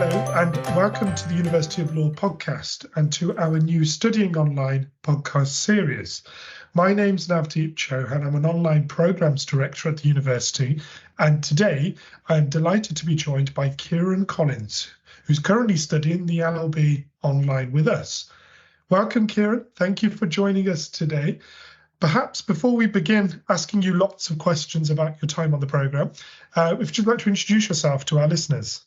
Hello, and welcome to the University of Law podcast and to our new Studying Online podcast series. My name's Navdeep Chouhan. I'm an online programs director at the university, and today I'm delighted to be joined by Kieran Collins, who's currently studying the LLB online with us. Welcome, Kieran. Thank you for joining us today. Perhaps before we begin asking you lots of questions about your time on the programme, if you'd like to introduce yourself to our listeners.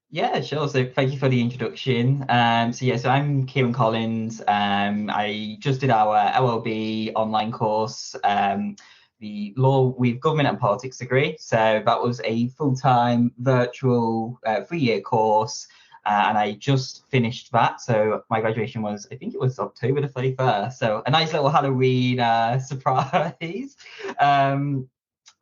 Yeah, sure. So thank you for the introduction. So I'm Kieran Collins. I just did our LLB online course, the Law with Government and Politics degree. So that was a full-time virtual 3-year course. And I just finished that. So my graduation was, I think it was October the 31st. So a nice little Halloween surprise.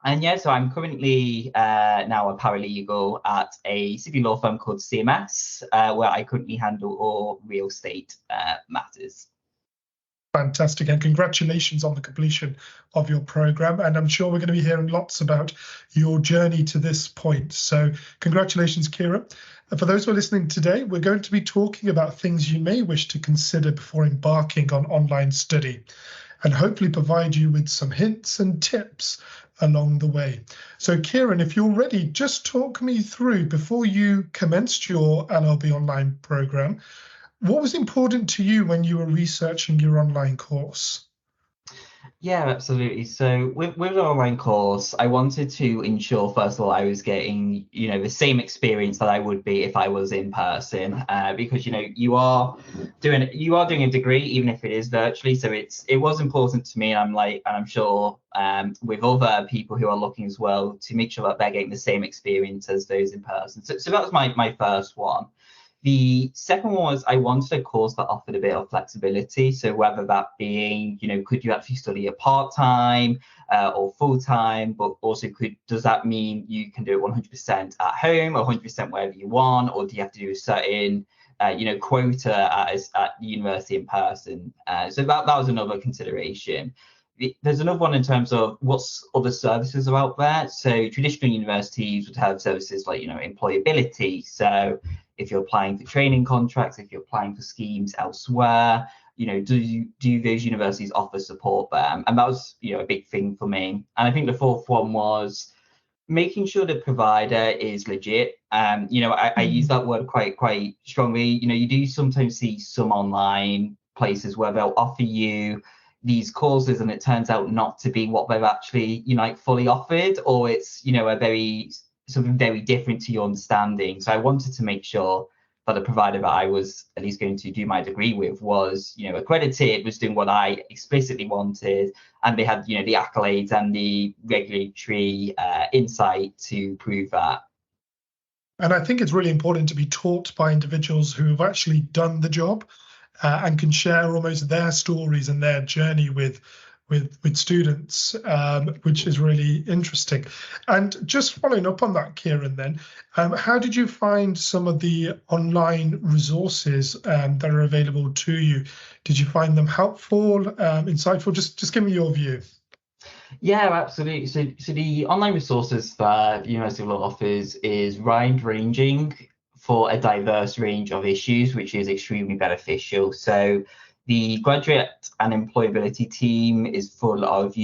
So I'm currently now a paralegal at a city law firm called CMS, where I currently handle all real estate matters. Fantastic, and congratulations on the completion of your programme. And I'm sure we're going to be hearing lots about your journey to this point. So congratulations, Kieran. And for those who are listening today, we're going to be talking about things you may wish to consider before embarking on online study, and hopefully provide you with some hints and tips along the way. So Kieran, if you're ready, just talk me through, before you commenced your LLB online programme, what was important to you when you were researching your online course? Yeah, absolutely. So with an online course, I wanted to ensure, first of all, I was getting, the same experience that I would be if I was in person, because, you are doing a degree, even if it is virtually. So it was important to me. And I'm sure with other people who are looking as well, to make sure that they're getting the same experience as those in person. So that was my first one. The second one was I wanted a course that offered a bit of flexibility. So whether that being, could you actually study it part-time or full-time, but also does that mean you can do it 100% at home or 100% wherever you want, or do you have to do a certain, quota at the university in person? So that was another consideration. There's another one in terms of what's other services are out there. So traditional universities would have services like, employability. So if you're applying for training contracts, if you're applying for schemes elsewhere, do those universities offer support there? And that was, a big thing for me. And I think the fourth one was making sure the provider is legit. I use that word quite strongly. You do sometimes see some online places where they'll offer you these courses and it turns out not to be what they've actually, fully offered, or it's, something very different to your understanding. So I wanted to make sure that the provider that I was at least going to do my degree with was, accredited, was doing what I explicitly wanted, and they had, the accolades and the regulatory insight to prove that. And I think it's really important to be taught by individuals who have actually done the job and can share almost their stories and their journey with students, which is really interesting. And just following up on that, Kieran, then, how did you find some of the online resources that are available to you? Did you find them helpful, insightful? Just give me your view. Yeah, absolutely. So the online resources that University of Law offers is wide-ranging for a diverse range of issues, which is extremely beneficial. So the graduate and employability team is full of,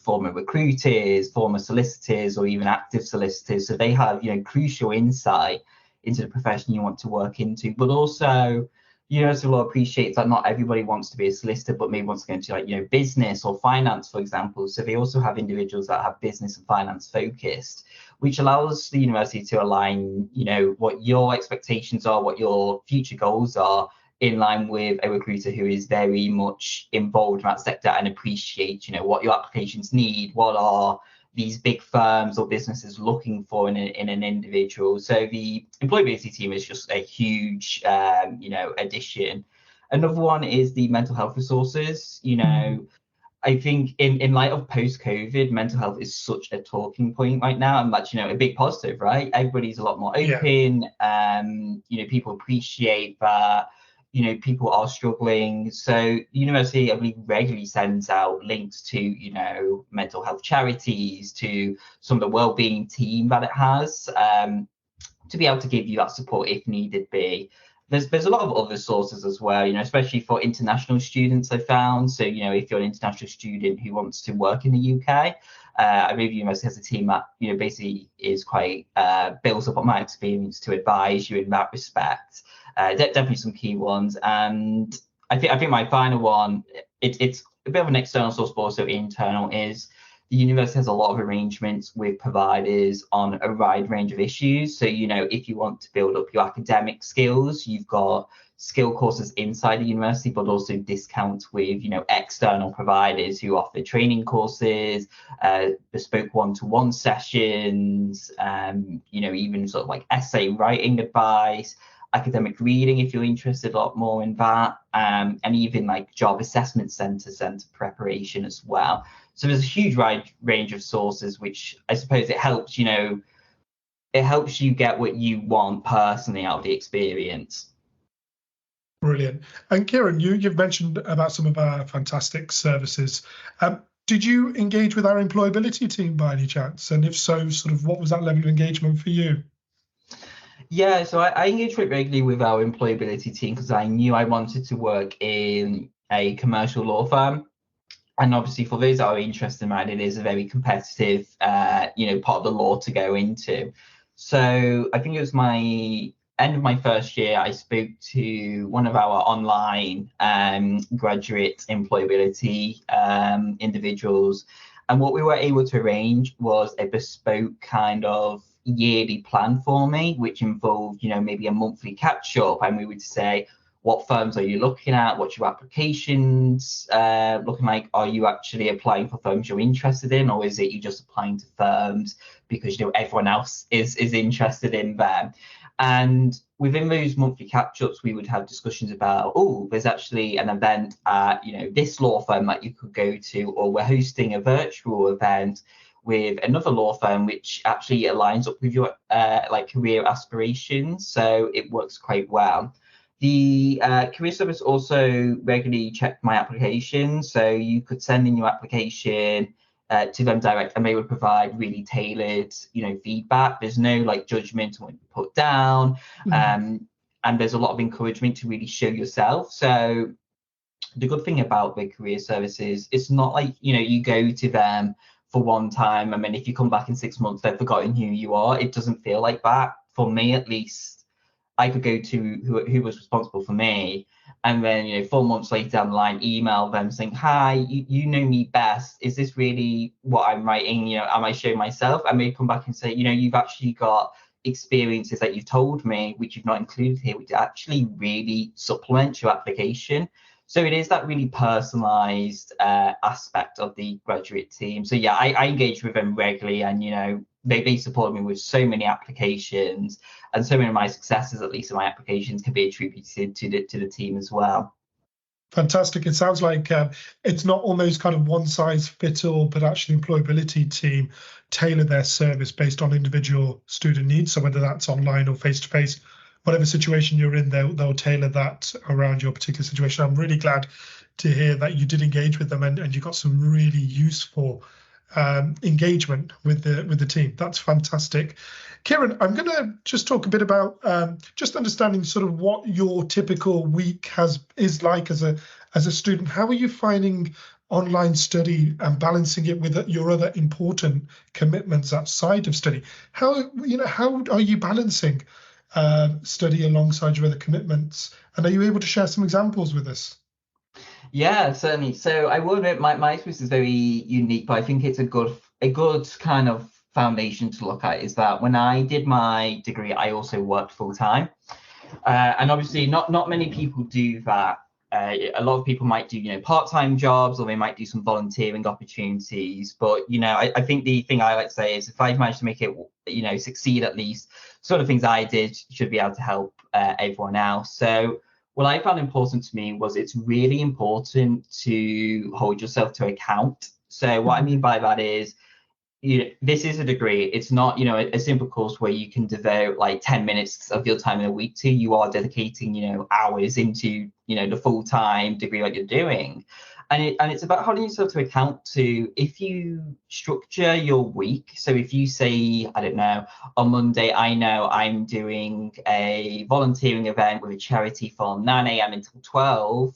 former recruiters, former solicitors, or even active solicitors. So they have, crucial insight into the profession you want to work into. But also, University of Law appreciates that not everybody wants to be a solicitor, but maybe wants to go into business or finance, for example. So they also have individuals that have business and finance focused, which allows the university to align, what your expectations are, what your future goals are, in line with a recruiter who is very much involved in that sector and appreciates, what your applications need, what are these big firms or businesses looking for in an individual. So the employability team is just a huge, addition. Another one is the mental health resources. I think in light of post-COVID, mental health is such a talking point right now, and that's, a big positive, right? Everybody's a lot more open. Yeah. People appreciate that. People are struggling. So university, I believe, regularly sends out links to, mental health charities, to some of the wellbeing team that it has. to be able to give you that support if needed be. There's a lot of other sources as well, especially for international students I found. So, if you're an international student who wants to work in the UK, I believe university has a team that, basically is quite built up on my experience to advise you in that respect. Definitely some key ones. And I think my final one, it's a bit of an external source, but also internal, is the university has a lot of arrangements with providers on a wide range of issues. So, if you want to build up your academic skills, you've got skill courses inside the university, but also discounts with, external providers who offer training courses, bespoke one-to-one sessions, even sort of like essay writing advice, academic reading if you're interested a lot more in that, and even like job assessment center preparation as well. So there's a huge range of sources, which I suppose it helps you get what you want personally out of the experience. Brilliant. And Kieran, you've mentioned about some of our fantastic services. Did you engage with our employability team by any chance? And if so, sort of what was that level of engagement for you? Yeah, so I engaged quite regularly with our employability team because I knew I wanted to work in a commercial law firm. And obviously, for those that are interested in it is a very competitive, part of the law to go into. So I think it was my end of my first year, I spoke to one of our online graduate employability individuals. And what we were able to arrange was a bespoke kind of yearly plan for me, which involved, maybe a monthly catch up. And we would say, what firms are you looking at? What's your applications looking like? Are you actually applying for firms you're interested in, or is it you just applying to firms because everyone else is interested in them? And within those monthly catch-ups, we would have discussions about, there's actually an event at this law firm that you could go to, or we're hosting a virtual event with another law firm which actually aligns up with your career aspirations. So it works quite well. The career service also regularly checked my application, so you could send in your application to them direct, and they would provide really tailored, feedback. There's no judgment on what you put down, and there's a lot of encouragement to really show yourself. So the good thing about the career service is it's not like you go to them for one time, and then if you come back in 6 months, they've forgotten who you are. It doesn't feel like that, for me at least. I could go to who was responsible for me, and then 4 months later down the line, email them saying, "Hi, you know me best. Is this really what I'm writing? Am I showing myself?" And they come back and say, "You've actually got experiences that you've told me, which you've not included here, which actually really supplement your application." So it is that really personalized aspect of the graduate team. So yeah, I engage with them regularly, and they support me with so many applications, and so many of my successes, at least in my applications, can be attributed to the team as well. Fantastic. It sounds like it's not almost kind of one size fits all, but actually the employability team tailor their service based on individual student needs. So whether that's online or face-to-face, whatever situation you're in, they'll tailor that around your particular situation. I'm really glad to hear that you did engage with them and you got some really useful engagement with the team. That's fantastic. Kieran, I'm going to just talk a bit about just understanding sort of what your typical week is like as a student. How are you finding online study and balancing it with your other important commitments outside of study? How are you balancing study alongside your other commitments? And are you able to share some examples with us? Yeah, certainly. So I will admit my experience is very unique, but I think it's a good kind of foundation to look at, is that when I did my degree, I also worked full time. And obviously not many people do that. A lot of people might do, part-time jobs, or they might do some volunteering opportunities. But, I think the thing I like to say is if I've managed to make it, succeed, at least sort of things I did should be able to help everyone else. So what I found important to me was it's really important to hold yourself to account. So what I mean by that is, this is a degree. It's not, a simple course where you can devote like 10 minutes of your time in a week to. You are dedicating, hours into, the full-time degree that you're doing. and it's about holding yourself to account to, if you structure your week. So if you say, I don't know, on Monday, I know I'm doing a volunteering event with a charity from 9 a.m. until 12.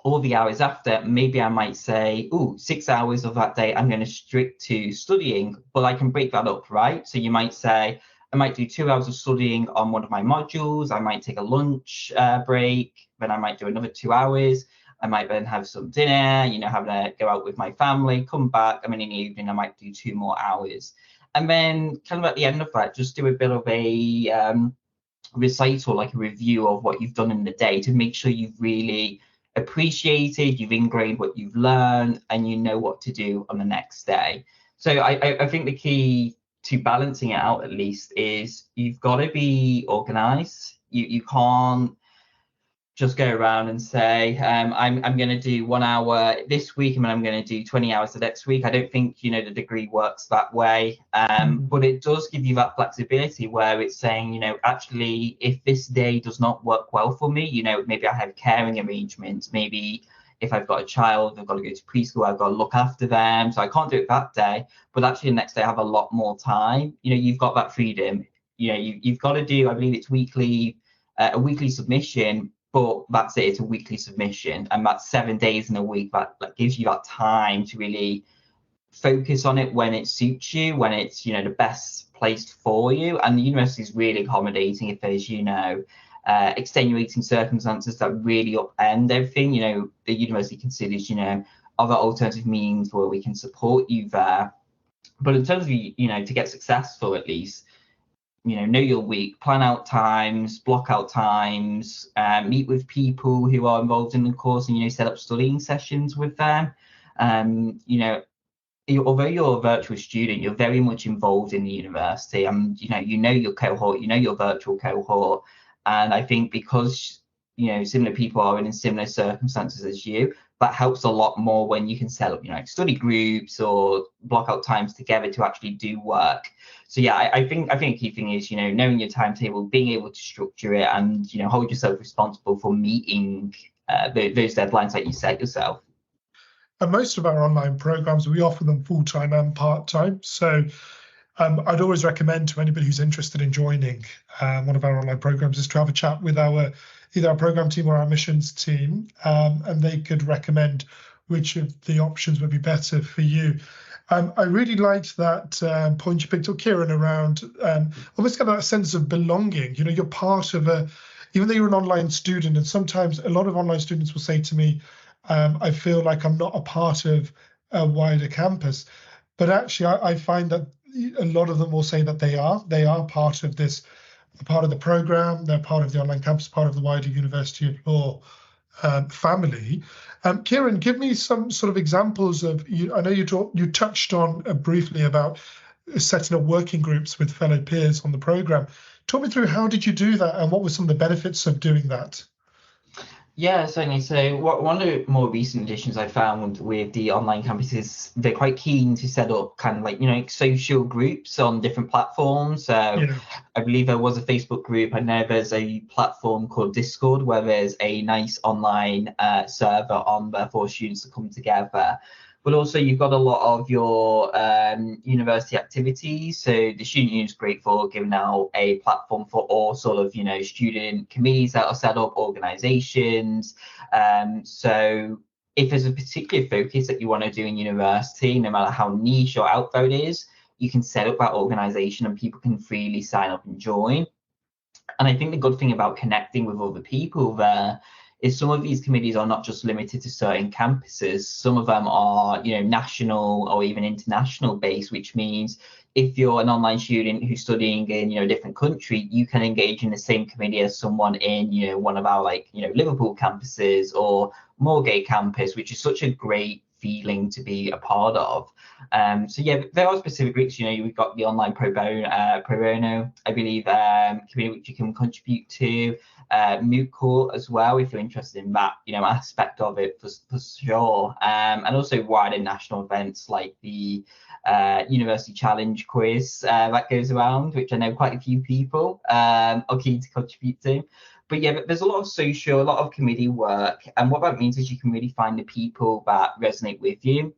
All the hours after, maybe I might say, oh, 6 hours of that day I'm going to strict to studying, but I can break that up, right? So you might say, I might do 2 hours of studying on one of my modules. I might take a lunch break, then I might do another 2 hours. I might then have some dinner, having to go out with my family, come back, and then in the evening I might do 2 more hours. And then kind of at the end of that, just do a bit of a recital, like a review of what you've done in the day, to make sure you've really appreciated, you've ingrained what you've learned, and you know what to do on the next day. So I think the key to balancing it out, at least, is you've got to be organized. You can't just go around and say, I'm going to do 1 hour this week and then I'm going to do 20 hours the next week. I don't think, the degree works that way. But it does give you that flexibility where it's saying, actually, if this day does not work well for me, maybe I have caring arrangements. Maybe if I've got a child, I've got to go to preschool, I've got to look after them. So I can't do it that day. But actually, the next day I have a lot more time. You've got that freedom. You've got to do, I believe it's weekly, a weekly submission. But that's it, it's a weekly submission, and that's 7 days in a week. That gives you that time to really focus on it when it suits you, when it's, the best placed for you. And the university is really accommodating if there's, extenuating circumstances that really upend everything. The university considers, other alternative means where we can support you there. But in terms of, to get successful, at least, know your week, plan out times, block out times, meet with people who are involved in the course, and set up studying sessions with them. Although you're a virtual student, you're very much involved in the university, and you know your cohort, your virtual cohort. And I think because similar people are in similar circumstances as you, that helps a lot more when you can set up study groups or block out times together to actually do work. So yeah, I think a key thing is knowing your timetable, being able to structure it, and hold yourself responsible for meeting those deadlines that you set yourself. And most of our online programs, we offer them full-time and part-time. So I'd always recommend to anybody who's interested in joining one of our online programs is to have a chat with either our program team or our missions team, and they could recommend which of the options would be better for you. I really liked that point you picked up, Kieran, around almost kind of that sense of belonging. You're part of even though you're an online student, and sometimes a lot of online students will say to me, I feel like I'm not a part of a wider campus. But actually, I find that a lot of them will say that they are part of this, part of the program, they're part of the online campus, part of the wider University of Law family. Kieran, give me some sort of examples of, I know you touched on briefly about setting up working groups with fellow peers on the program. Talk me through, how did you do that, and what were some of the benefits of doing that? Yeah, certainly. So one of the more recent additions I found with the online campuses, they're quite keen to set up kind of like, social groups on different platforms. So I believe there was a Facebook group. I know there's a platform called Discord where there's a nice online server on there for students to come together. But also you've got a lot of your university activities. So the student union is great for giving out a platform for all sort of, student committees that are set up, organizations. So if there's a particular focus that you want to do in university, no matter how niche or out there it is, you can set up that organization and people can freely sign up and join. And I think the good thing about connecting with other people there is some of these committees are not just limited to certain campuses. Some of them are, national or even international based, which means if you're an online student who's studying in, a different country, you can engage in the same committee as someone in, one of our Liverpool campuses or Moorgate campus, which is such a great feeling to be a part of. So yeah, there are specific groups. We've got the online pro bono, I believe, community which you can contribute to, moot court as well if you're interested in that, aspect of it for sure. And also wider national events like the University Challenge quiz that goes around, which I know quite a few people are keen to contribute to. But yeah, there's a lot of social, a lot of committee work, and what that means is you can really find the people that resonate with you.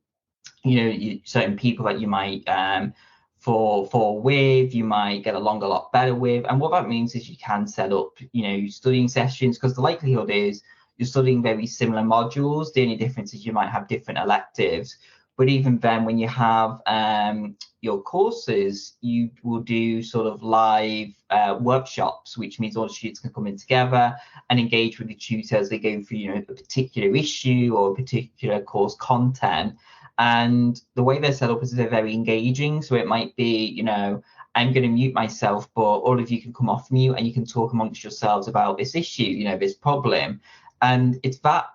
Certain people that you might fall with, you might get along a lot better with. And what that means is you can set up, studying sessions, because the likelihood is you're studying very similar modules. The only difference is you might have different electives. But even then, when you have your courses, you will do sort of live workshops, which means all the students can come in together and engage with the tutor as they go through, a particular issue or a particular course content. And the way they're set up is they're very engaging. So it might be, I'm going to mute myself, but all of you can come off mute and you can talk amongst yourselves about this issue, this problem. And it's that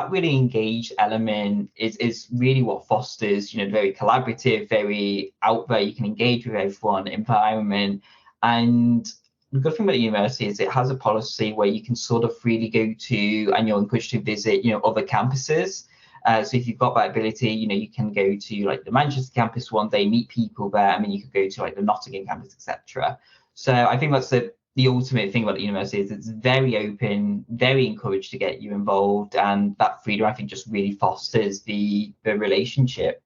really engaged element is really what fosters, very collaborative, very out there, you can engage with everyone environment. And the good thing about the university is it has a policy where you can sort of freely go to, and you're encouraged to visit, other campuses. So if you've got that ability, you can go to like the Manchester campus one day, meet people there. I mean, you could go to like the Nottingham campus, etc. So I think that's the ultimate thing about the university is it's very open, very encouraged to get you involved, and that freedom I think just really fosters the relationship.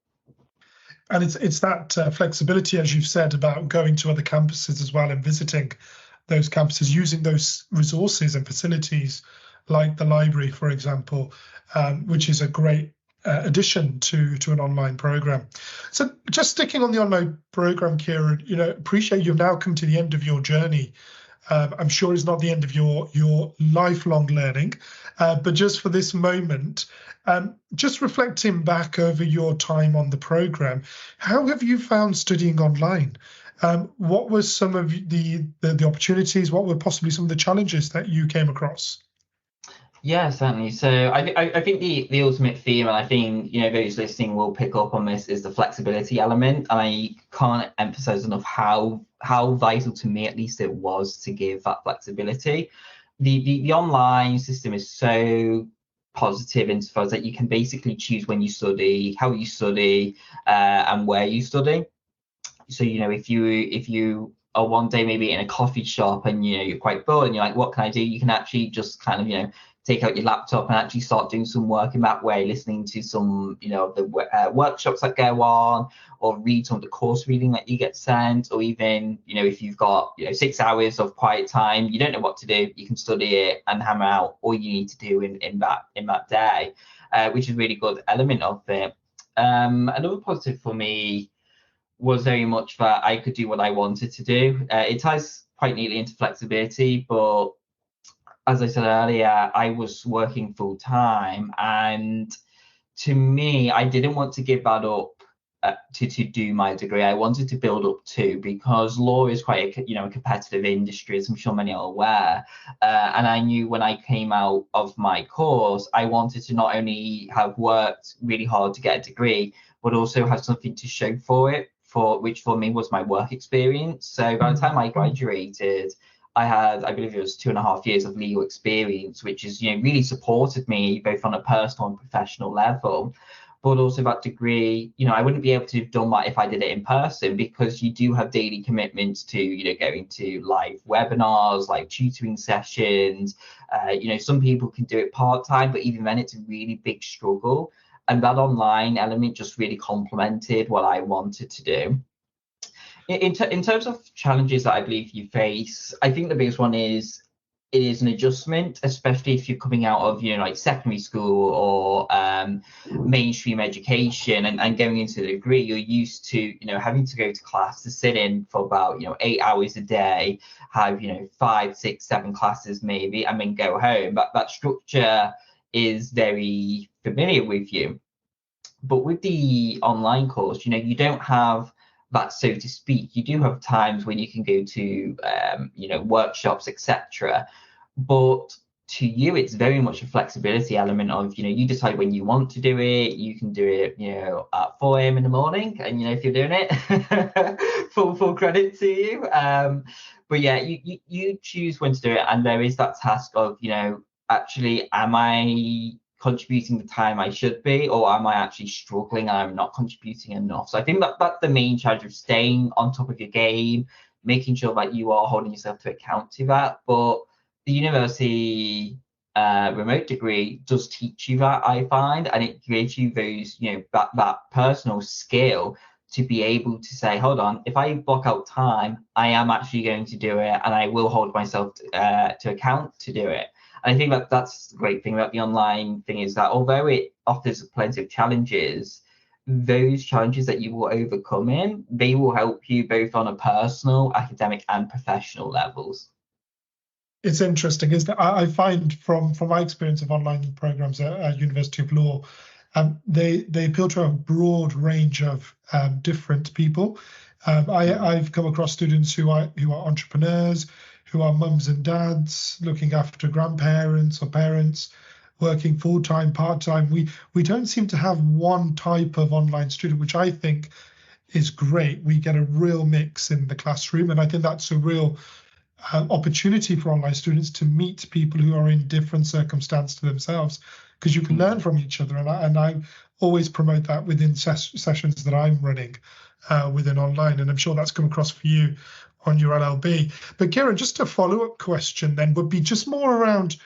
And it's that flexibility, as you've said, about going to other campuses as well and visiting those campuses, using those resources and facilities like the library, for example, which is a great addition to an online program. So just sticking on the online program, Kieran, appreciate you've now come to the end of your journey. I'm sure it's not the end of your lifelong learning, but just for this moment, just reflecting back over your time on the program, how have you found studying online? What were some of the opportunities? What were possibly some of the challenges that you came across? Yeah, certainly. So I think the ultimate theme, and I think those listening will pick up on this, is the flexibility element. And I can't emphasize enough how vital to me, at least, it was to give that flexibility. The online system is so positive insofar as that you can basically choose when you study, how you study, and where you study. So if you are one day maybe in a coffee shop and you're quite bored and you're like, what can I do? You can actually just kind of take out your laptop and actually start doing some work in that way, listening to some the workshops that go on, or read some of the course reading that you get sent, or even if you've got 6 hours of quiet time, you don't know what to do, you can study it and hammer out all you need to do in that day, which is a really good element of it. Another positive for me was very much that I could do what I wanted to do. It ties quite neatly into flexibility, but as I said earlier, I was working full time, and to me, I didn't want to give that up to do my degree. I wanted to build up too, because law is quite a competitive industry, as I'm sure many are aware. And I knew when I came out of my course, I wanted to not only have worked really hard to get a degree, but also have something to show for it, which for me was my work experience. So by the time I graduated, I had, I believe it was 2.5 years of legal experience, which is, really supported me both on a personal and professional level. But also that degree, I wouldn't be able to have done that if I did it in person, because you do have daily commitments to, going to live webinars, like tutoring sessions. Some people can do it part-time, but even then it's a really big struggle. And that online element just really complemented what I wanted to do. In terms of challenges that I believe you face, I think the biggest one is it is an adjustment, especially if you're coming out of like secondary school or mainstream education and going into the degree. You're used to having to go to class, to sit in for about 8 hours a day, have 5, 6, 7 classes maybe, and then go home. But that structure is very familiar with you. But with the online course, you don't have that, so to speak. You do have times when you can go to workshops, etc. But to you, it's very much a flexibility element of you decide when you want to do it. You can do it at 4 a.m. in the morning, and if you're doing it, full credit to you. But yeah, you choose when to do it, and there is that task of actually, am I contributing the time I should be, or am I actually struggling and I'm not contributing enough? So I think that's the main challenge of staying on top of your game, making sure that you are holding yourself to account to that. But the university remote degree does teach you that, I find, and it gives you those, that personal skill to be able to say, hold on, if I block out time, I am actually going to do it, and I will hold myself to account to do it. And I think that that's the great thing about the online thing, is that although it offers plenty of challenges, those challenges that you will overcome they will help you both on a personal, academic, and professional levels. It's interesting, isn't it? I find from my experience of online programs at University of Law, they appeal to a broad range of different people. I've come across students who are entrepreneurs, who are mums and dads, looking after grandparents or parents, working full-time, part-time. We don't seem to have one type of online student, which I think is great. We get a real mix in the classroom, and I think that's a real opportunity for online students to meet people who are in different circumstances to themselves, because you can learn from each other, and I always promote that within sessions that I'm running within online, and I'm sure that's come across for you on your LLB. But Kieran, just a follow-up question then would be just more around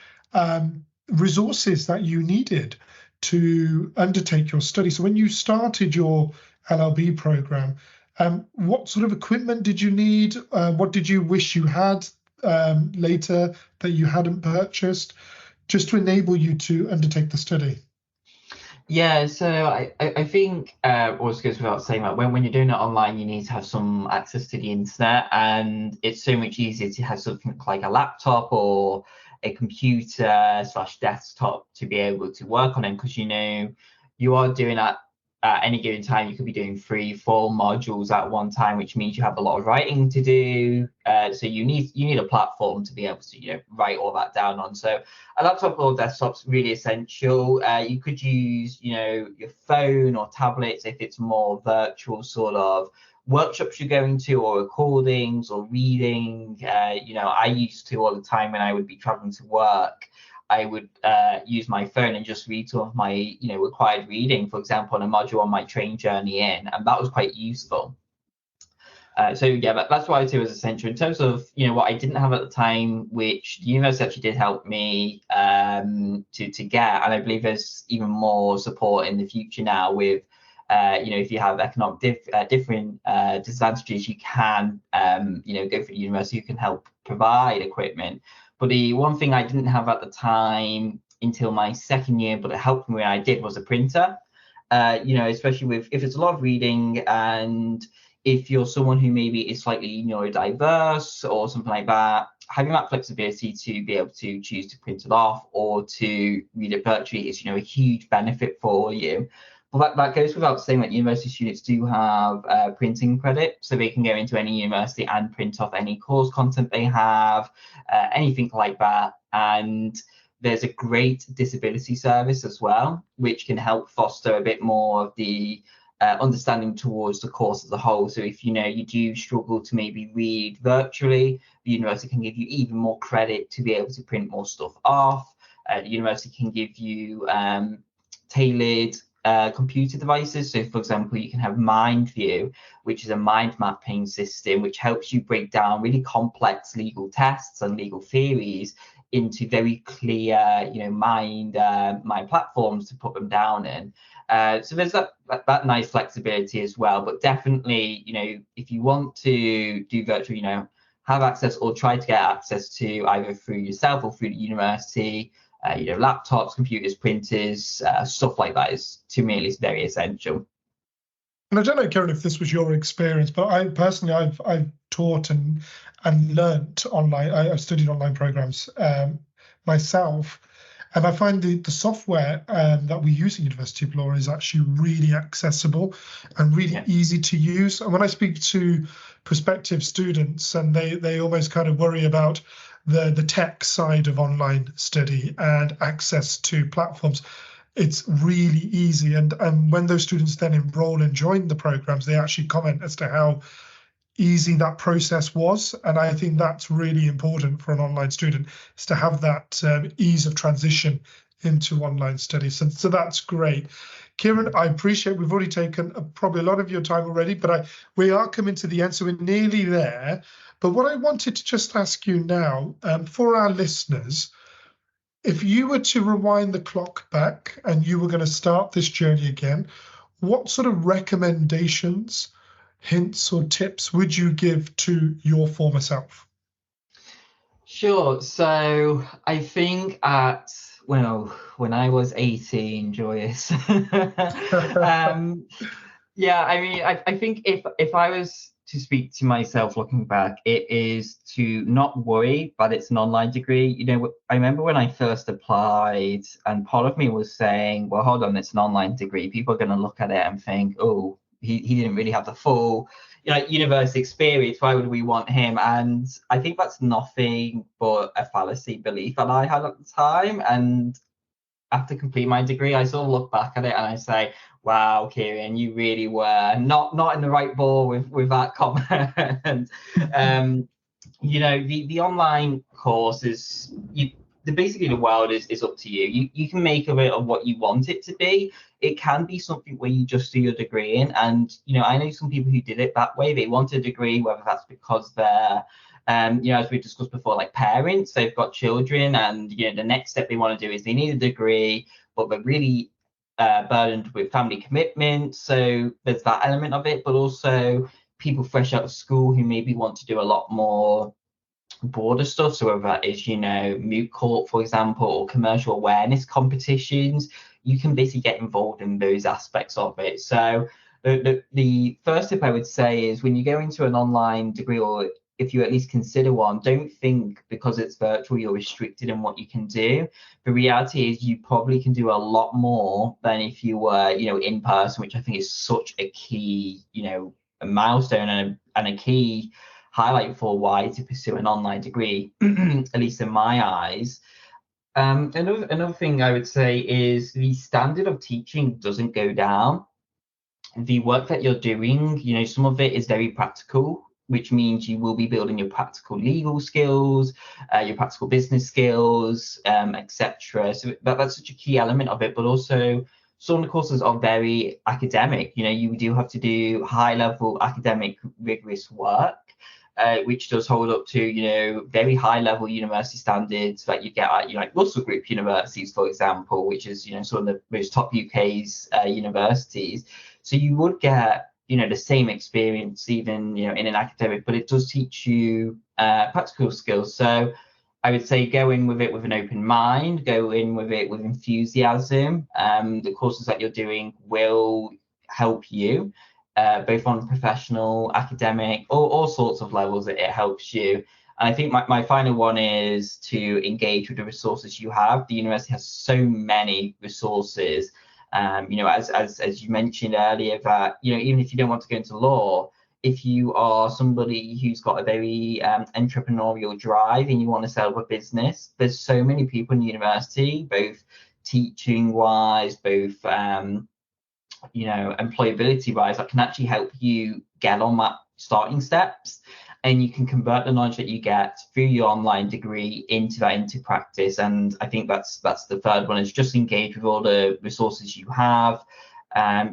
resources that you needed to undertake your study. So when you started your LLB program, what sort of equipment did you need? What did you wish you had later that you hadn't purchased, just to enable you to undertake the study? Yeah, so I think always goes without saying that when you're doing it online, you need to have some access to the internet, and it's so much easier to have something like a laptop or a computer / desktop to be able to work on it, because you are doing that at any given time. You could be doing 3-4 modules at one time, which means you have a lot of writing to do. So you need a platform to be able to write all that down on. So a laptop or desktop's really essential. You could use your phone or tablets if it's more virtual sort of workshops you're going to, or recordings or reading. I used to all the time when I would be traveling to work. I would use my phone and just read some of my required reading, for example, on a module on my train journey in, and that was quite useful. So yeah, that's what I'd say was essential. In terms of what I didn't have at the time, which the university actually did help me to get, and I believe there's even more support in the future now with if you have economic different disadvantages, you can go for a university who can help provide equipment. But the one thing I didn't have at the time until my second year, but it helped me when I did, was a printer. Especially if it's a lot of reading, and if you're someone who maybe is slightly neurodiverse or something like that, having that flexibility to be able to choose to print it off or to read it virtually is a huge benefit for you. But that goes without saying that university students do have printing credit, so they can go into any university and print off any course content they have, anything like that. And there's a great disability service as well, which can help foster a bit more of the understanding towards the course as a whole. So if you do struggle to maybe read virtually, the university can give you even more credit to be able to print more stuff off. The university can give you tailored computer devices. So for example, you can have MindView, which is a mind mapping system which helps you break down really complex legal tests and legal theories into very clear mind platforms to put them down in. So there's that nice flexibility as well. But definitely if you want to do virtual, have access or try to get access to either through yourself or through the university, laptops, computers, printers, stuff like that is, to me, at least, very essential. And I don't know, Kieran, if this was your experience, but I personally, I've taught and learnt online. I've studied online programs myself, and I find the software that we use at University of Law is actually really accessible and really easy to use. And when I speak to prospective students, and they almost kind of worry about the tech side of online study and access to platforms, it's really easy. And when those students then enroll and join the programs, they actually comment as to how easy that process was. And I think that's really important for an online student, is to have that ease of transition into online studies. So that's great. Kieran, I appreciate we've already taken probably a lot of your time already, but we are coming to the end, so we're nearly there. But what I wanted to just ask you now, for our listeners, if you were to rewind the clock back and you were going to start this journey again, what sort of recommendations, hints or tips would you give to your former self? Sure. So I think when I was 18, Joyous. Yeah, I mean, I think if I was to speak to myself looking back, it is to not worry that it's an online degree. You know, I remember when I first applied, and part of me was saying, well, hold on, it's an online degree. People are going to look at it and think, oh, he didn't really have the full, university experience. Why would we want him? And I think that's nothing but a fallacy belief that I had at the time. And after completing my degree, I sort of look back at it and I say, wow, Kieran, you really were not in the right ball with that comment. The online course is basically the world is up to you. You can make of it of what you want it to be. It can be something where you just do your degree in, and I know some people who did it that way. They want a degree, whether that's because they're as we discussed before, like parents, they've got children, and the next step they want to do is they need a degree, but they're really burdened with family commitment. So there's that element of it, but also people fresh out of school who maybe want to do a lot more broader stuff. So whether that is, moot court, for example, or commercial awareness competitions, you can basically get involved in those aspects of it. So the first tip I would say is when you go into an online degree, or if you at least consider one, don't think because it's virtual you're restricted in what you can do. The reality is you probably can do a lot more than if you were, in person, which I think is such a key, a milestone and a key highlight for why to pursue an online degree, at least in my eyes. Another thing I would say is the standard of teaching doesn't go down. The work that you're doing, some of it is very practical, which means you will be building your practical legal skills, your practical business skills, etc. So that's such a key element of it. But also, some of the courses are very academic. You do have to do high-level academic, rigorous work, which does hold up to very high-level university standards that you get at like Russell Group universities, for example, which is some of the most top UK's universities. So you would get the same experience even in an academic, but it does teach you practical skills. So I would say go in with it with an open mind, go in with it with enthusiasm. The courses that you're doing will help you both on professional, academic, all sorts of levels. It helps you. And I think my final one is to engage with the resources you have. The university has so many resources. As you mentioned earlier, that even if you don't want to go into law, if you are somebody who's got a very entrepreneurial drive and you want to set up a business, there's so many people in university, both teaching wise, both employability wise, that can actually help you get on that starting steps. And you can convert the knowledge that you get through your online degree into practice. And I think that's the third one, is just engage with all the resources you have.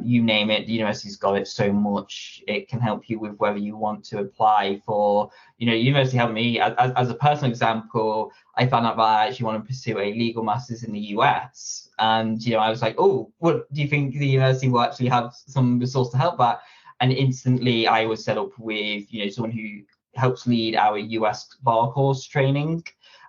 You name it, the university's got it so much. It can help you with whether you want to apply for, university helped me as a personal example. I found out that I actually want to pursue a legal master's in the US. And, I was like, oh, what do you think the university will actually have some resource to help that? And instantly I was set up with, someone who helps lead our US bar course training,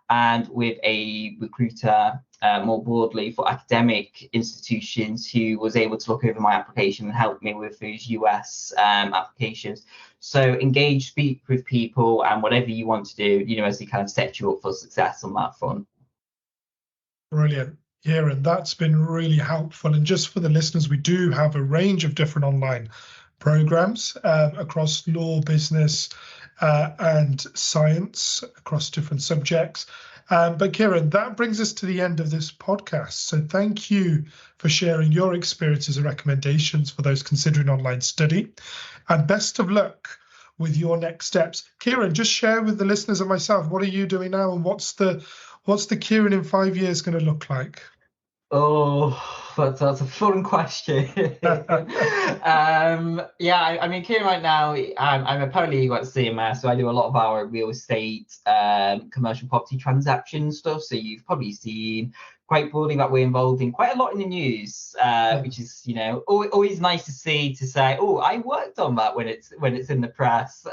and with a recruiter more broadly for academic institutions who was able to look over my application and help me with those US applications. So engage, speak with people, and whatever you want to do, the university kind of sets you up for success on that front. Brilliant. Kieran, that's been really helpful. And just for the listeners, we do have a range of different online programs across law, business, and science, across different subjects. But Kieran, that brings us to the end of this podcast. So thank you for sharing your experiences and recommendations for those considering online study. And best of luck with your next steps. Kieran, just share with the listeners and myself, what are you doing now, and what's the Kieran in 5 years going to look like? Oh, that's a fun question. Yeah, I mean, Kieran, right now, I'm a paralegal at CMS, so I do a lot of our real estate, commercial property transaction stuff. So you've probably seen quite broadly that we're involved in quite a lot in the news, which is, you know, always nice to see, to say, oh, I worked on that when it's in the press.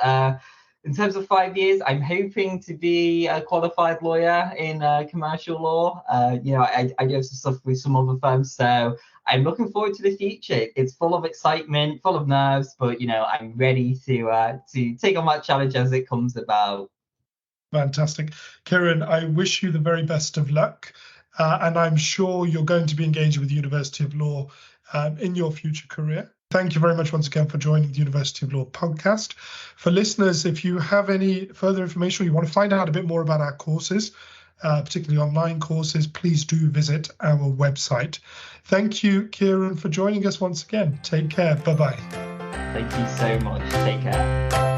In terms of 5 years, I'm hoping to be a qualified lawyer in commercial law. You know, I do some stuff with some other firms, so I'm looking forward to the future. It's full of excitement, full of nerves, but you know, I'm ready to take on that challenge as it comes about. Fantastic. Kieran, I wish you the very best of luck. And I'm sure you're going to be engaged with the University of Law in your future career. Thank you very much once again for joining the University of Law podcast. For listeners, if you have any further information or you want to find out a bit more about our courses, particularly online courses, please do visit our website. Thank you, Kieran, for joining us once again. Take care. Bye-bye. Thank you so much. Take care.